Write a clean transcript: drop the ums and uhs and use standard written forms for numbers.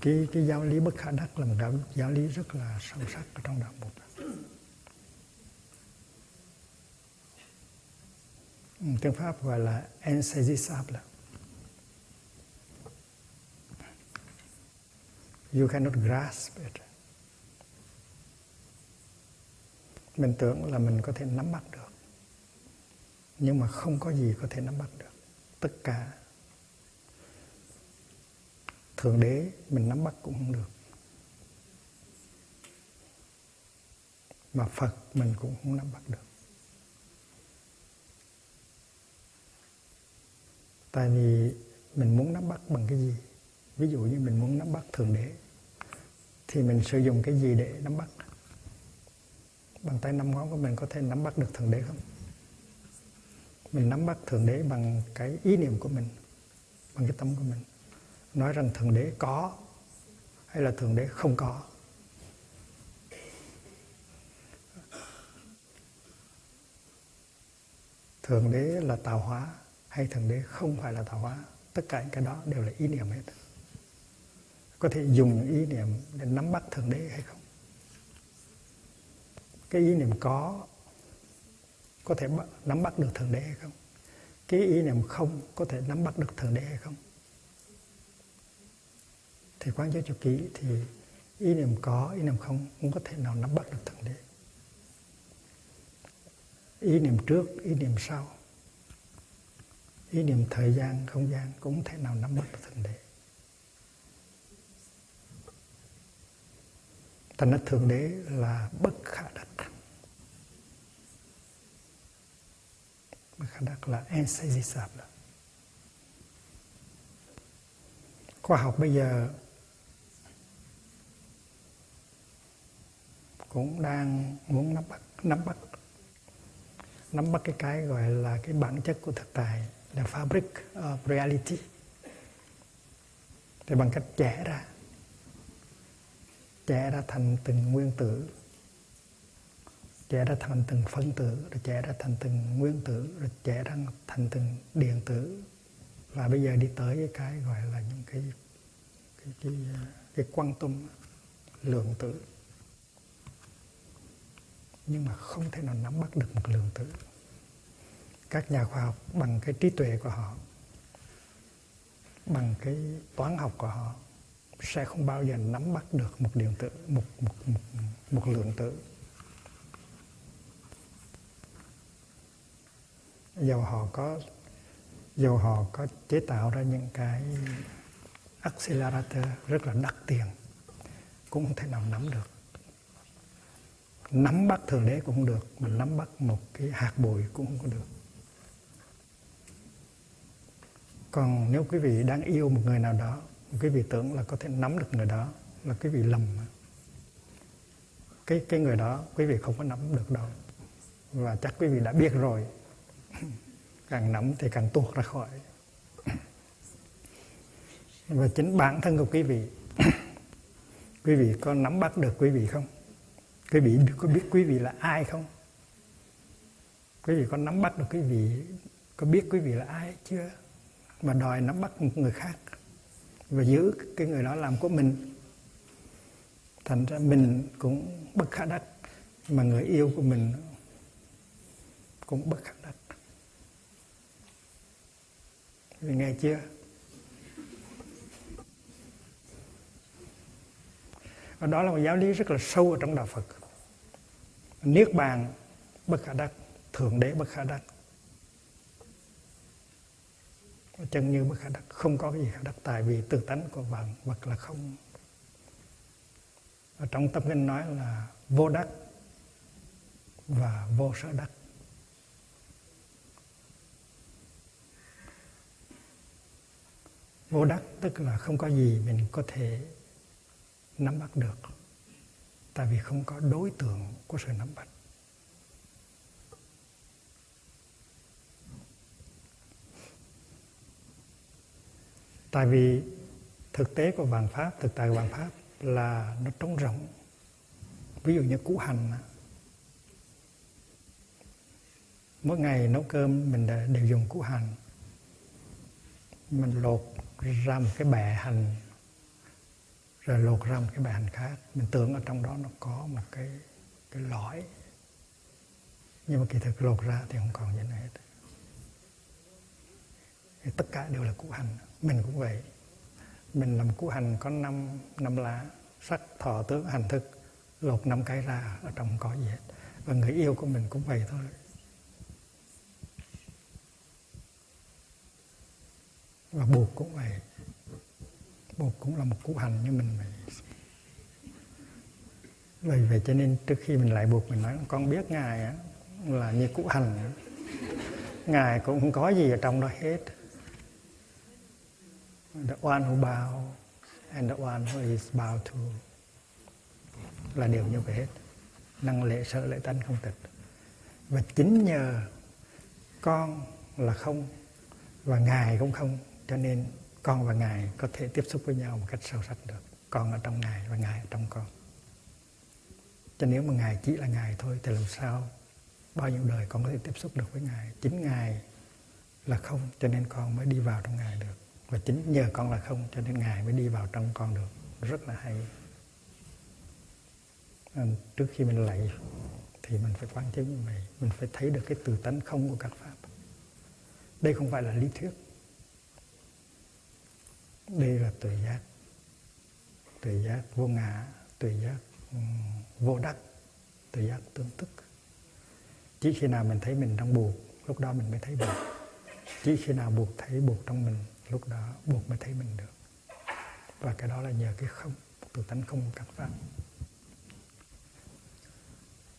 Cái giáo lý bất khả đắc là một giáo lý rất là sâu sắc ở trong đạo Phật. Tiếng Pháp gọi là insaisissable. You cannot grasp it. Mình tưởng là mình có thể nắm bắt được, nhưng mà không có gì có thể nắm bắt được. Tất cả Thượng Đế mình nắm bắt cũng không được, mà Phật mình cũng không nắm bắt được. Tại vì mình muốn nắm bắt bằng cái gì? Ví dụ như mình muốn nắm bắt Thượng Đế thì mình sử dụng cái gì để nắm bắt? Bàn tay 5 ngón của mình có thể nắm bắt được Thượng Đế không? Mình nắm bắt Thượng Đế bằng cái ý niệm của mình, bằng cái tâm của mình. Nói rằng Thượng Đế có hay là Thượng Đế không có. Thượng Đế là tạo hóa hay Thượng Đế không phải là tạo hóa. Tất cả những cái đó đều là ý niệm hết. Có thể dùng những ý niệm để nắm bắt Thượng Đế hay không? Cái ý niệm có thể nắm bắt được Thượng Đế hay không? Cái ý niệm không có thể nắm bắt được Thượng Đế hay không? Thì Quán Chiếu cho kỹ thì ý niệm có, ý niệm không có thể nào nắm bắt được Thượng Đế. Ý niệm trước, ý niệm sau, ý niệm thời gian, không gian cũng không thể nào nắm bắt được Thượng Đế. Thành ra Thượng Đế là bất khả đắc. Bất khả đắc là insaisissable. Khoa học bây giờ cũng đang muốn nắm bắt cái gọi là cái bản chất của thực tại, là fabric of reality. Thì bằng cách chẻ ra thành từng nguyên tử, chẻ ra thành từng phân tử, rồi chẻ ra thành từng nguyên tử, rồi chẻ ra thành từng điện tử, và bây giờ đi tới cái gọi là những cái quantum, lượng tử. Nhưng mà không thể nào nắm bắt được một lượng tử. Các nhà khoa học bằng cái trí tuệ của họ, bằng cái toán học của họ sẽ không bao giờ nắm bắt được một điện tử, một lượng tử. Dầu họ có chế tạo ra những cái accelerator rất là đắt tiền, cũng không thể nào nắm được. Nắm bắt Thượng Đế cũng không được, mà nắm bắt một cái hạt bụi cũng không có được. Còn nếu quý vị đang yêu một người nào đó, quý vị tưởng là có thể nắm được người đó, là quý vị lầm. Cái người đó quý vị không có nắm được đâu, và chắc quý vị đã biết rồi. Càng nắm thì càng tuột ra khỏi. Và chính bản thân của quý vị có nắm bắt được quý vị không? Quý vị có biết quý vị là ai không? Quý vị có nắm bắt được quý vị, có biết quý vị là ai chưa? Mà đòi nắm bắt một người khác và giữ cái người đó làm của mình. Thành ra mình cũng bất khả đắc, mà người yêu của mình cũng bất khả đắc. Vì nghe chưa? Và đó là một giáo lý rất là sâu ở trong đạo Phật. Niết bàn bất khả đắc, Thượng Đế bất khả đắc, chân như bất khả đắc, không có cái gì khả đắc, tại vì tự tánh của vạn vật là không. Ở trong Tâm Kinh nói là vô đắc và vô sở đắc. Vô đắc tức là không có gì mình có thể nắm bắt được, tại vì không có đối tượng của sự nắm bắt. Tại vì thực tế của vạn pháp, thực tại của vạn pháp là nó trống rỗng. Ví dụ như củ hành, mỗi ngày nấu cơm mình đều dùng củ hành. Mình lột ra một cái bẹ hành rồi lột ra một cái bài hành khác, mình tưởng ở trong đó nó có một cái lõi, nhưng mà kỳ thực lột ra thì không còn gì nữa hết. Thì tất cả đều là củ hành. Mình cũng vậy, mình làm củ hành có 5 lá: sắc, thọ, tướng, hành, thức. Lột 5 cái ra, ở trong không có gì hết. Và người yêu của mình cũng vậy thôi. Và buộc cũng vậy, buộc cũng là một củ hành như mình vậy. Bởi vậy cho nên trước khi mình lại buộc, mình nói con biết Ngài á, là như củ hành á. Ngài cũng không có gì ở trong đó hết. The one who bow and the one who is bowed to là đều như vậy hết. Năng lễ sở lễ tánh không tịch. Và chính nhờ con là không và Ngài cũng không, cho nên con và Ngài có thể tiếp xúc với nhau một cách sâu sắc được. Con ở trong Ngài và Ngài ở trong con. Cho nếu mà Ngài chỉ là Ngài thôi thì làm sao bao nhiêu đời con có thể tiếp xúc được với Ngài. Chính Ngài là không, cho nên con mới đi vào trong Ngài được. Và chính nhờ con là không, cho nên Ngài mới đi vào trong con được. Rất là hay. Trước khi mình lạy thì mình phải quán chiếu như vậy. Mình phải thấy được cái từ tánh không của các pháp. Đây không phải là lý thuyết. Đây là tuệ giác. Tuệ giác vô ngã, tuệ giác vô đắc, tuệ giác tương tức. Chỉ khi nào mình thấy mình đang buộc, lúc đó mình mới thấy buộc. Chỉ khi nào buộc thấy buộc trong mình, lúc đó buộc mới thấy mình được. Và cái đó là nhờ cái không, từ tánh không của các pháp.